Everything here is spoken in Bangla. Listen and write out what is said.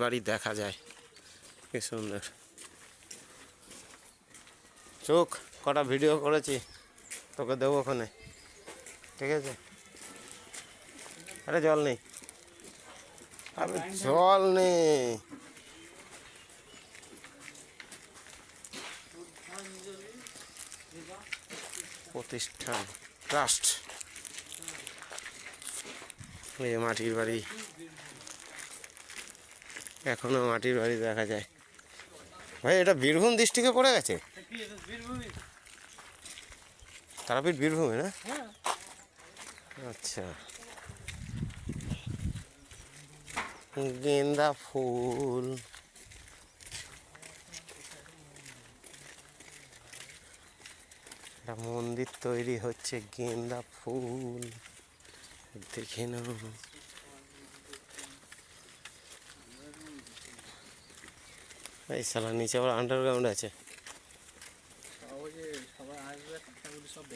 বাড়ি দেখা যায়, কি সুন্দর। চোখ কটা ভিডিও করেছি, তোকে দেবো ওখানে, ঠিক আছে? আরে জল নেই, আরে জল নেই। প্রতিষ্ঠান ট্রাস্ট, এই মাটির বাড়ি, এখনো মাটির বাড়ি দেখা যায়। ভাই এটা বীরভূম ডিস্ট্রিক্টে পড়ে গেছে? তারাপীঠ বীরভূমে না? আচ্ছা। গেন্দা ফুল, একটা মন্দির তৈরি হচ্ছে, গেন্দা ফুল দেখে নাও। এই সালা নিচে আবার আন্ডারগ্রাউন্ড আছে।